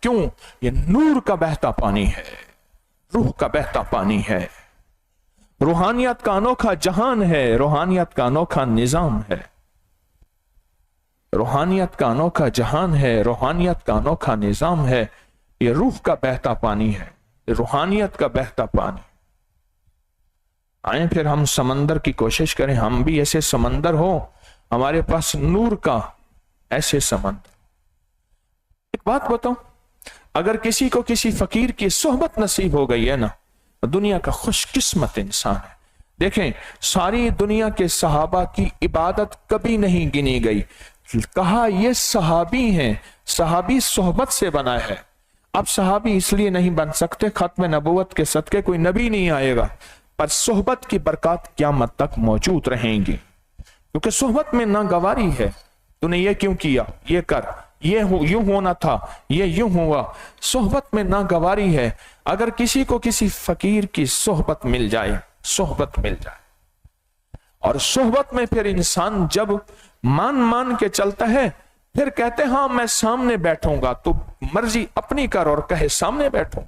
क्यों? ये नूर का बहता पानी है, रूह का बहता पानी है, रूहानियत का अनोखा जहान है, रूहानियत का अनोखा निजाम है, रूहानियत का अनोखा जहान है, रूहानियत का अनोखा निजाम है। ये रूह का बहता पानी है, रूहानियत का बहता पानी। आए फिर हम समंदर की कोशिश करें, हम भी ऐसे समंदर हो, हमारे पास नूर का ऐसे समंदर। एक बात बताऊं, अगर किसी को किसी फकीर की सोहबत नसीब हो गई है ना, दुनिया का खुशकिस्मत इंसान है। देखें, सारी दुनिया के सहाबा की इबादत कभी नहीं गिनी गई, कहा ये सहाबी हैं, सहाबी सोहबत से बना है। अब सहाबी इसलिए नहीं बन सकते, खत्म नबूवत के सदके कोई नबी नहीं आएगा, पर सोहबत की बरकत क़यामत तक मौजूद रहेंगी, क्योंकि सोहबत में नागवारी है। तूने ये क्यों किया, ये कर, ये यूं होना था, ये यूं हुआ। सोहबत में नागवारी है। अगर किसी को किसी फकीर की सोहबत मिल जाए, सोहबत मिल जाए, और सोहबत में फिर इंसान जब मान मान के चलता है, फिर कहते हाँ मैं सामने बैठूंगा, तो मर्जी अपनी कर और कहे सामने बैठो।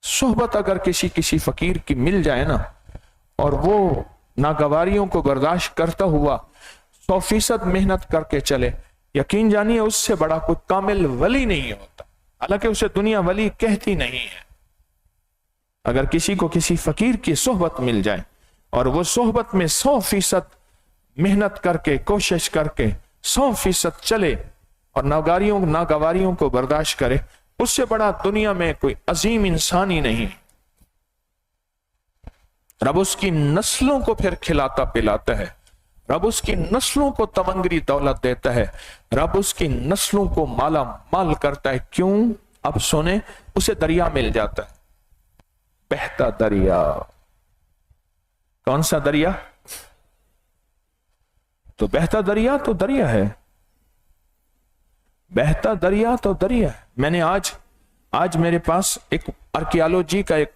सोहबत अगर किसी किसी फकीर की मिल जाए ना, और वो नागवारियों को बर्दाश्त करता हुआ 100% मेहनत करके चले, यकीन जानिए उससे बड़ा कोई कामिल वली नहीं होता, हालांकि उसे दुनिया वली कहती नहीं है। अगर किसी को किसी फकीर की सोहबत मिल जाए और वो सोहबत में 100% मेहनत करके, कोशिश करके 100% चले और नागवारियों को बर्दाश्त करे, उससे बड़ा दुनिया में कोई अजीम इंसान ही नहीं। रब उसकी नस्लों को फिर खिलाता पिलाता है, रब उसकी नस्लों को तमंगरी दौलत देता है, रब उसकी नस्लों को माला माल करता है। क्यों? अब सुने, उसे दरिया मिल जाता है, बहता दरिया। कौन सा दरिया? तो बहता दरिया तो दरिया है, बहता दरिया तो दरिया है। मैंने आज मेरे पास एक आर्कियोलॉजी का एक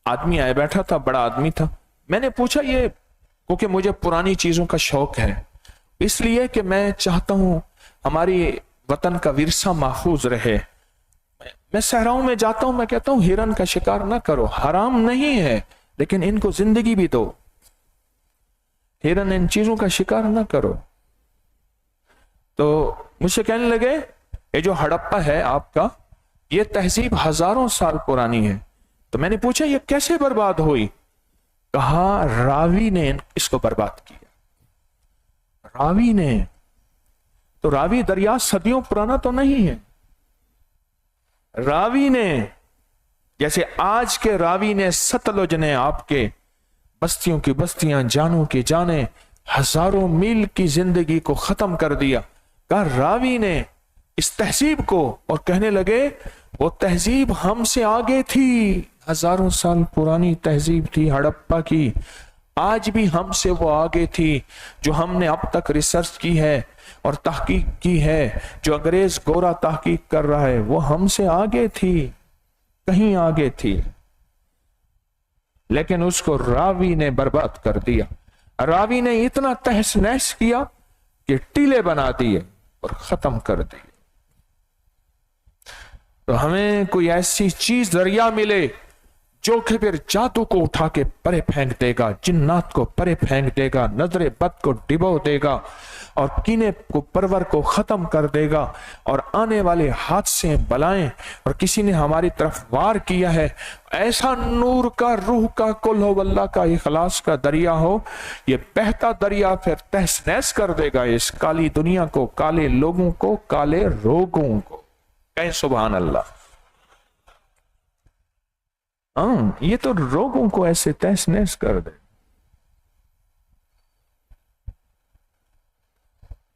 आदमी आया बैठा था, बड़ा आदमी था। मैंने पूछा, ये क्योंकि मुझे पुरानी चीजों का शौक है, इसलिए कि मैं चाहता हूं हमारी वतन का विरसा महफूज रहे। मैं सहराओं में जाता हूं, मैं कहता हूं हिरन का शिकार ना करो, हराम नहीं है, लेकिन इनको जिंदगी भी दो, हिरन इन चीजों का शिकार ना करो। तो मुझे कहने लगे, ये जो हड़प्पा है आपका, ये तहजीब हजारों साल पुरानी है। तो मैंने पूछा, ये कैसे बर्बाद हुई? कहा, रावी ने इसको बर्बाद किया। रावी ने? तो रावी दरिया सदियों पुराना तो नहीं है। रावी ने, जैसे आज के रावी ने, सतलुज ने आपके बस्तियों की बस्तियां, जानों की जाने, हजारों मील की जिंदगी को खत्म कर दिया। कहा रावी ने इस तहजीब को, और कहने लगे वो तहजीब हमसे आगे थी, हजारों साल पुरानी तहजीब थी हड़प्पा की, आज भी हमसे वो आगे थी। जो हमने अब तक रिसर्च की है और तहकीक की है, जो अंग्रेज गोरा तहकीक कर रहा है, वो हमसे आगे थी, कहीं आगे थी, लेकिन उसको रावी ने बर्बाद कर दिया। रावी ने इतना तहस नहस किया कि टीले बना दिए और खत्म कर दिए। तो हमें कोई ऐसी चीज दरिया मिले जो कि फिर जादू को उठा के परे फेंक देगा, जिन्नात को परे फेंक देगा, नजरे बद को डिबो देगा, और कीने को परवर को खत्म कर देगा, और आने वाले हादसे बलाएं, और किसी ने हमारी तरफ वार किया है, ऐसा नूर का, रूह का, कुल हो वल्लाह का, इखलास का दरिया हो, ये बहता दरिया फिर तहस नहस कर देगा इस काली दुनिया को, काले लोगों को, काले रोगों को। कहें सुभान अल्लाह। ये तो रोगों को ऐसे तहस नहस कर दे,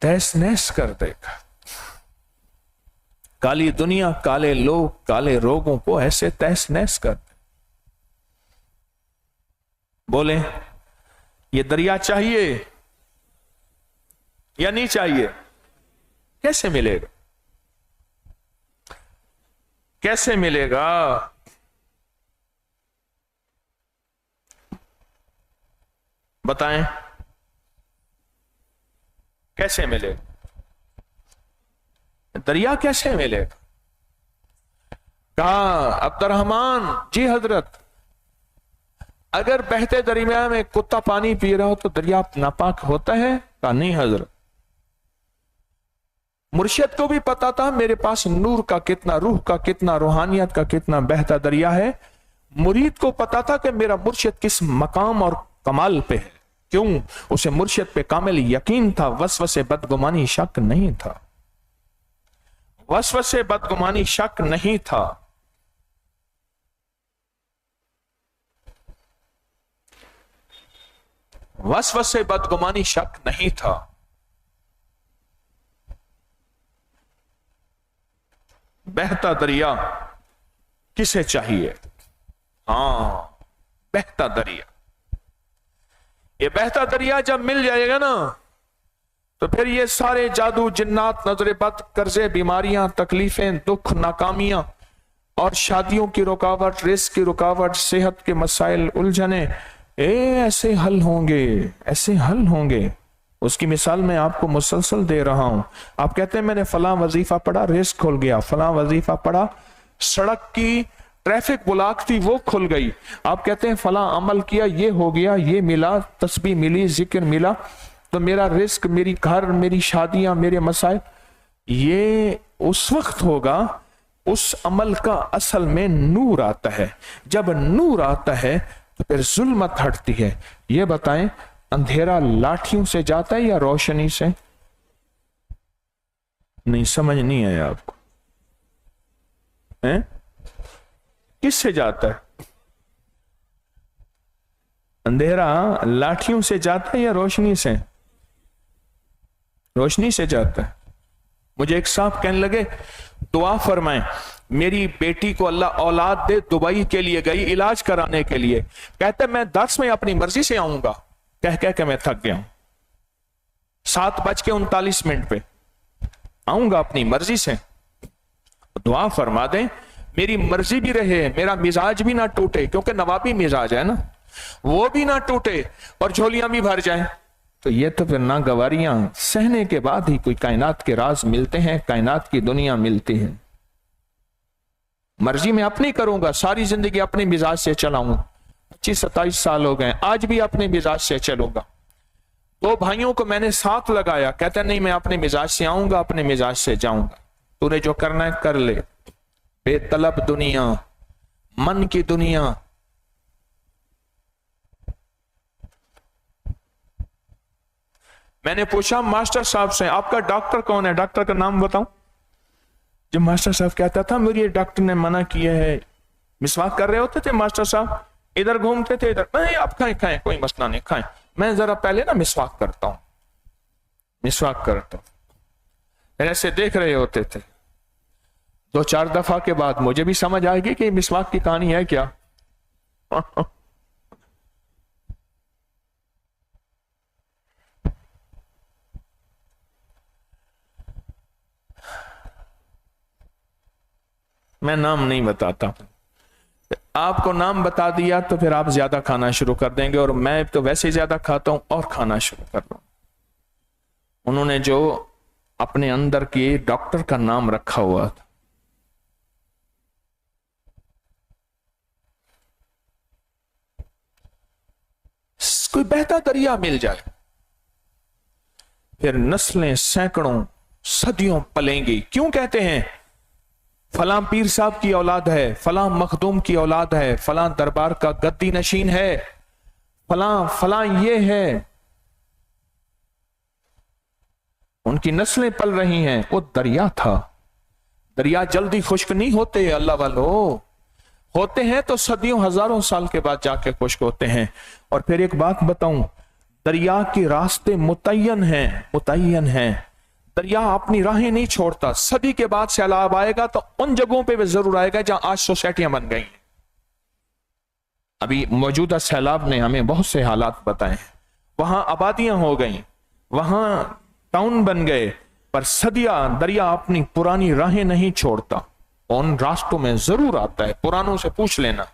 तहस नहस कर देगा। काली दुनिया, काले लोग, काले रोगों को ऐसे तहस नहस कर दे। बोले, ये दरिया चाहिए या नहीं चाहिए? कैसे मिलेगा? कैसे मिलेगा? बताएं, कैसे मिलेगा? दरिया कैसे मिलेगा? कहा अब्दुर्रहमान, जी हजरत, अगर बहते दरिया में कुत्ता पानी पी रहा हो तो दरिया नापाक होता है? कहा नहीं हजरत। मुर्शिद को भी पता था मेरे पास नूर का कितना, रूह का कितना, रूहानियत का कितना बहता दरिया है। मुरीद को पता था कि मेरा मुर्शिद किस मकाम और कमाल पे है। क्यों? उसे मुर्शिद पे कामिल यकीन था, वसवसे बदगुमानी शक नहीं था, वसवसे बदगुमानी शक नहीं था। वसवसे बदगुमानी शक नहीं था। बहता दरिया किसे चाहिए? हां, बहता दरिया। ये बहता दरिया जब मिल जाएगा ना तो फिर ये सारे जादू, जिन्नात, नजर बद, कर्जे, बीमारियां, तकलीफें, दुख, नाकामियां और शादियों की रुकावट, रिस्क की रुकावट, सेहत के मसाइल, उलझने, ऐसे हल होंगे, ऐसे हल होंगे। उसकी मिसाल मैं आपको मुसलसल दे रहा हूं। आप कहते हैं मैंने फलां वजीफा पढ़ा, रिस्क खुल गया, फलां वजीफा पढ़ा, सड़क की ट्रैफिक ब्लॉक थी वो खुल गई। आप कहते हैं फलां अमल किया, ये हो गया, ये मिला, तस्बीह मिली, जिक्र मिला, तो मेरा रिस्क, मेरी घर, मेरी शादियां, मेरे मसाइल। ये उस वक्त होगा उस अमल का असल में नूर आता है। जब नूर आता है तो फिर जुल्मत हटती है। ये बताएं, अंधेरा लाठियों से जाता है या रोशनी से? नहीं, समझ नहीं आया आपको, हैं? किससे जाता है? अंधेरा लाठियों से जाता है या रोशनी से? रोशनी से जाता है। मुझे एक साहब कहने लगे दुआ फरमाएं, मेरी बेटी को अल्लाह औलाद दे, दुबई के लिए गई इलाज कराने के लिए। कहते मैं 10 में अपनी मर्जी से आऊंगा। कह कह के मैं थक गया हूं। 7:39 पे आऊंगा अपनी मर्जी से। दुआ फरमा दें मेरी मर्जी भी रहे, मेरा मिजाज भी ना टूटे, क्योंकि नवाबी मिजाज है ना, वो भी ना टूटे और झोलियां भी भर जाएं। तो ये तो फिर नागवारियां सहने के बाद ही कोई कायनात के राज मिलते हैं, कायनात की दुनिया मिलती है। मर्जी मैं अपनी करूंगा, सारी जिंदगी अपने मिजाज से चलाऊंगा। 25-27 साल हो गए, आज भी अपने मिजाज से चलूंगा। 2 भाइयों को मैंने साथ लगाया, कहते नहीं मैं अपने मिजाज से आऊंगा, अपने मिजाज से जाऊंगा। तूने जो करना है कर ले। बेतलब दुनिया, मन की दुनिया। मैंने पूछा मास्टर साहब से आपका डॉक्टर कौन है, डॉक्टर का नाम बताऊं? जब मास्टर साहब कहता था मेरे डॉक्टर ने मना किया है, मिसवाक कर रहे होते थे मास्टर साहब, इधर घूमते थे, इधर नहीं आप खाएं खाएं कोई मसला नहीं, खाएं, मैं जरा पहले ना मिसवाक करता हूं, मिसवाक करता हूं। ऐसे देख रहे होते थे। 2-4 दफा के बाद मुझे भी समझ आएगी कि मिसवाक की कहानी है क्या। मैं नाम नहीं बताता, आपको नाम बता दिया तो फिर आप ज्यादा खाना शुरू कर देंगे, और मैं तो वैसे ज्यादा खाता हूं और खाना शुरू कर दूं। उन्होंने जो अपने अंदर के डॉक्टर का नाम रखा हुआ था, कोई बहता दरिया मिल जाए फिर नस्लें सैकड़ों सदियों पलेंगी। क्यों कहते हैं फलां पीर साहब की औलाद है, फलां मखदूम की औलाद है, फलां दरबार का गद्दी नशीन है, फलां फलां ये है, उनकी नस्लें पल रही हैं। वो दरिया था। दरिया जल्दी खुश्क नहीं होते अल्लाह वालो, होते हैं तो सदियों हजारों साल के बाद जाके खुश्क होते हैं। और फिर एक बात बताऊं, दरिया के रास्ते मुतय्यन हैं, मुतय्यन हैं। दरिया अपनी राहें नहीं छोड़ता। सदी के बाद सैलाब आएगा तो उन जगहों पे भी जरूर आएगा जहां आज सोसाइटियां बन गई हैं। अभी मौजूदा सैलाब ने हमें बहुत से हालात बताए, वहां आबादियां हो गई, वहां टाउन बन गए, पर सदियां दरिया अपनी पुरानी राहें नहीं छोड़ता, उन रास्तों में जरूर आता है। पुरानों से पूछ लेना,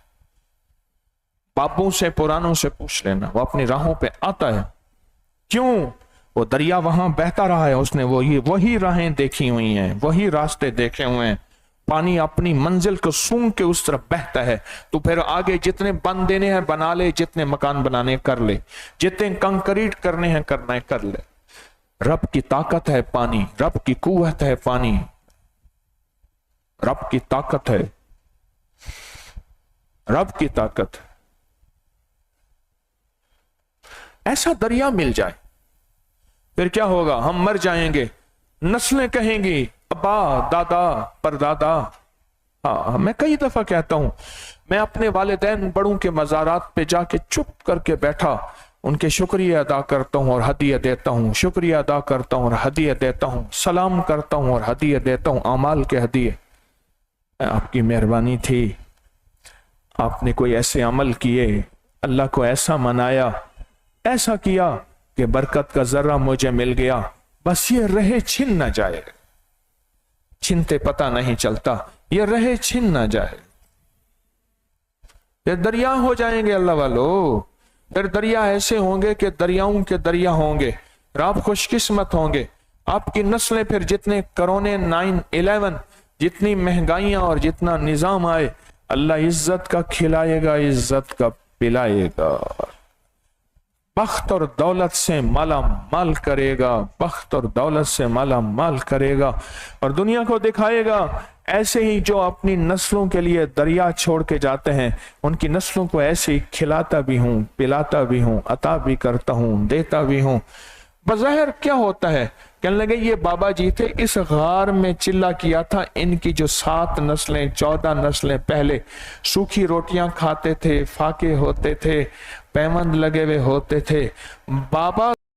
बापों से पुरानों से पूछ लेना, वो अपनी राहों पे आता है। क्यों? وہ دریا وہاں بہتا رہا ہے، اس نے وہی راہیں دیکھی ہوئی ہیں، وہی راستے دیکھے ہوئے ہیں، پانی اپنی منزل کو سونگ کے اس طرف بہتا ہے۔ تو پھر آگے جتنے بند دینے ہیں بنا لے، جتنے مکان بنانے کر لے، جتنے کنکریٹ کرنے ہیں کرنا ہے کر لے۔ رب کی طاقت ہے پانی، رب کی قوت ہے پانی، رب کی طاقت ہے، رب کی طاقت۔ ایسا دریا مل جائے پھر کیا ہوگا؟ ہم مر جائیں گے، نسلیں کہیں گی ابا دادا پردادا۔ ہاں میں کئی دفعہ کہتا ہوں، میں اپنے والدین بڑوں کے مزارات پہ جا کے چپ کر کے بیٹھا، ان کے شکریہ ادا کرتا ہوں اور ہدیہ دیتا ہوں، شکریہ ادا کرتا ہوں اور ہدیہ دیتا ہوں، سلام کرتا ہوں اور ہدیہ دیتا ہوں، اعمال کے ہدیے۔ آپ کی مہربانی تھی، آپ نے کوئی ایسے عمل کیے، اللہ کو ایسا منایا، ایسا کیا کہ برکت کا ذرہ مجھے مل گیا، بس یہ رہے چھن نہ جائے، چھنتے پتہ نہیں چلتا، یہ رہے چھن نہ جائے۔ پھر دریا ہو جائیں گے اللہ والو، پھر دریا ایسے ہوں گے کہ دریاؤں کے دریا ہوں گے، اور آپ خوش قسمت ہوں گے۔ آپ کی نسلیں پھر جتنے کرونے 9/11 جتنی مہنگائیاں اور جتنا نظام آئے، اللہ عزت کا کھلائے گا، عزت کا پلائے گا، بخت اور دولت سے مالا مال کرے گا، بخت اور دولت سے مالا مال کرے گا، اور دنیا کو دکھائے گا ایسے ہی جو اپنی نسلوں کے لیے دریا چھوڑ کے جاتے ہیں، ان کی نسلوں کو ایسے ہی کھلاتا بھی ہوں، پلاتا بھی ہوں، عطا بھی کرتا ہوں، دیتا بھی ہوں۔ بظاہر کیا ہوتا ہے؟ کہنے لگے یہ بابا جی تھے، اس غار میں چلا کیا تھا، ان کی جو 7 نسلیں 14 نسلیں پہلے سوکھی روٹیاں کھاتے تھے، فاقے ہوتے تھے، پیوند لگے ہوئے ہوتے تھے۔ بابا